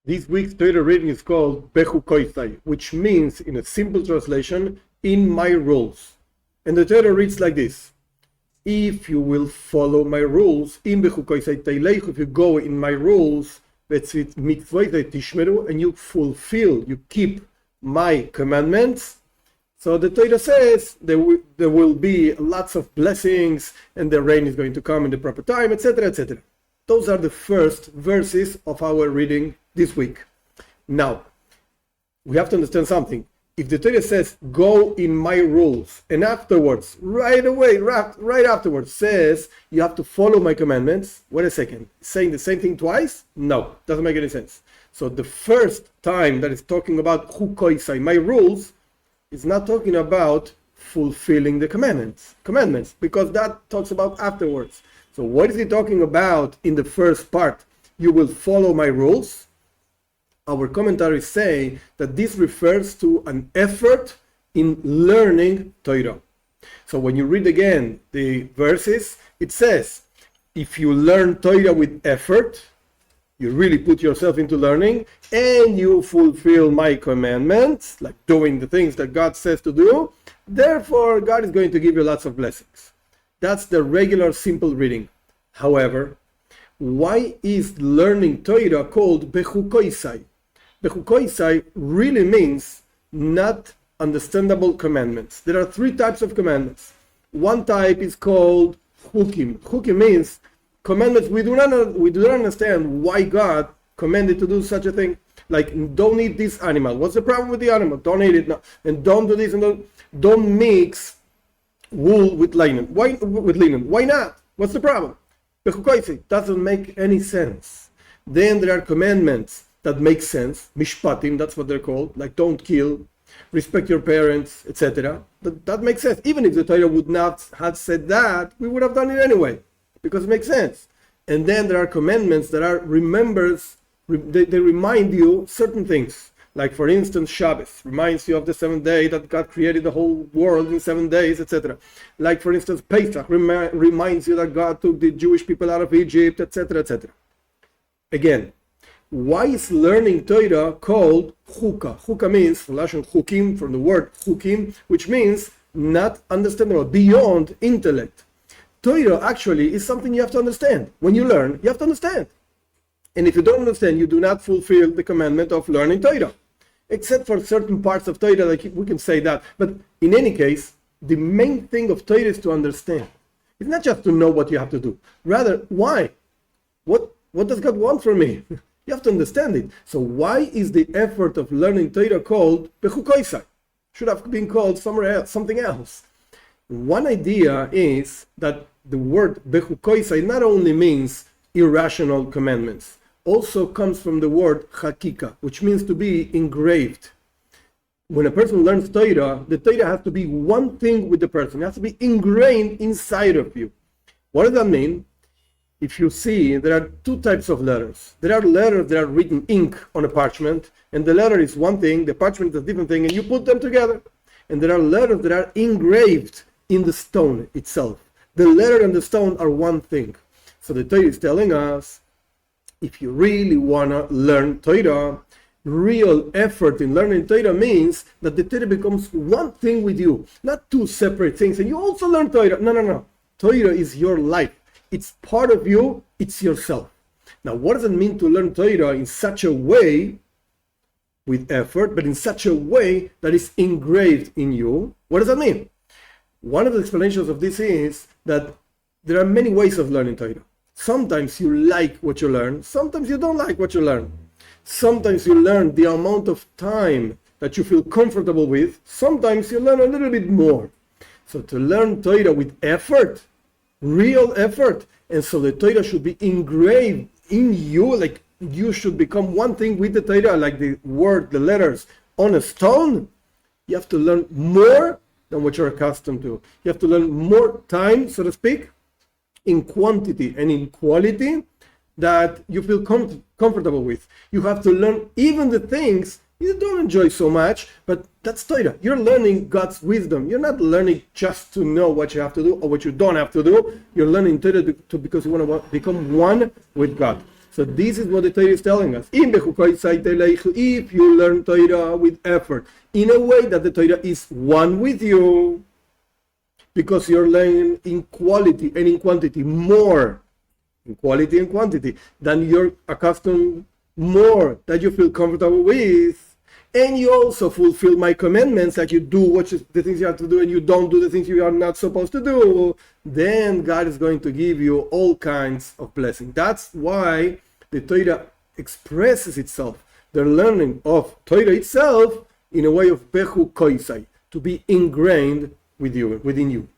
This week's Torah reading is called Bechukotai, which means, in a simple translation, in my rules. And the Torah reads like this: if you will follow my rules, in Bechukotai Teilechu, if you go in my rules, and you fulfill, you keep my commandments. So the Torah says there will be lots of blessings, and the rain is going to come in the proper time, etc., etc. Those are the first verses of our reading this week. Now, we have to understand something. If the Torah says, go in my rules, and afterwards, right afterwards, says, you have to follow my commandments, wait a second, saying the same thing twice? No, doesn't make any sense. So the first time that it's talking about chukoisai, my rules, is not talking about fulfilling the commandments, because that talks about afterwards. So what is he talking about in the first part? You will follow my rules. Our commentaries say that this refers to an effort in learning Torah. So when you read again the verses, it says, if you learn Torah with effort, you really put yourself into learning, and you fulfill my commandments, like doing the things that God says to do, therefore God is going to give you lots of blessings. That's the regular simple reading. However, why is learning Torah called Bechukotai? Bechukotai really means not understandable commandments. There are three types of commandments. One type is called chukim. Chukim means commandments we do not understand why God commanded to do such a thing. Like, don't eat this animal. What's the problem with the animal? Don't eat it now. And don't do this, and don't mix wool with linen. Why not? What's the problem? Bechukotai doesn't make any sense. Then there are commandments that make sense. Mishpatim, that's what they're called. Like, don't kill, respect your parents, etc. That makes sense. Even if the Torah would not have said that, we would have done it anyway, because it makes sense. And then there are commandments that are they remind you certain things. Like, for instance, Shabbos reminds you of the seventh day, that God created the whole world in 7 days, etc. Like, for instance, Pesach reminds you that God took the Jewish people out of Egypt, etc., etc. Again, why is learning Torah called chukah? Chukah means, from Lashon chukim, from the word chukim, which means not understandable, beyond intellect. Torah actually is something you have to understand. When you learn, you have to understand. And if you don't understand, you do not fulfill the commandment of learning Torah. Except for certain parts of Torah, like we can say that. But in any case, the main thing of Torah is to understand. It's not just to know what you have to do. Rather, why? What does God want from me? You have to understand it. So why is the effort of learning Torah called Bechukotai? Should have been called something else. One idea is that the word Bechukotai not only means irrational commandments, also comes from the word chakika, which means to be engraved. When a person learns Torah, the Torah has to be one thing with the person. It has to be ingrained inside of you. What does that mean? If you see, there are two types of letters. There are letters that are written ink on a parchment, and the letter is one thing, the parchment is a different thing, and you put them together. And there are letters that are engraved in the stone itself. The letter and the stone are one thing. So the Torah is telling us, if you really want to learn Torah, real effort in learning Torah means that the Torah becomes one thing with you, not two separate things. And you also learn Torah. No. Torah is your life. It's part of you. It's yourself. Now, what does it mean to learn Torah in such a way, with effort, but in such a way that is engraved in you? What does that mean? One of the explanations of this is that there are many ways of learning Torah. Sometimes you like what you learn. Sometimes you don't like what you learn. Sometimes you learn the amount of time that you feel comfortable with. Sometimes you learn a little bit more. So to learn Torah with effort, real effort, and so the Torah should be engraved in you, like you should become one thing with the Torah, like the word, the letters on a stone. You have to learn more than what you're accustomed to. You have to learn more time, so to speak, in quantity and in quality that you feel comfortable with. You have to learn even the things you don't enjoy so much, but that's Torah. You're learning God's wisdom. You're not learning just to know what you have to do or what you don't have to do. You're learning Torah because you want to become one with God. So this is what the Torah is telling us. If you learn Torah with effort, in a way that the Torah is one with you, because you're learning in quality and in quantity more, in quality and quantity, than you're accustomed, more that you feel comfortable with, and you also fulfill my commandments, like you do the things you have to do and you don't do the things you are not supposed to do, then God is going to give you all kinds of blessings. That's why the Torah expresses itself, the learning of Torah itself, in a way of Bechukotai, to be ingrained within you.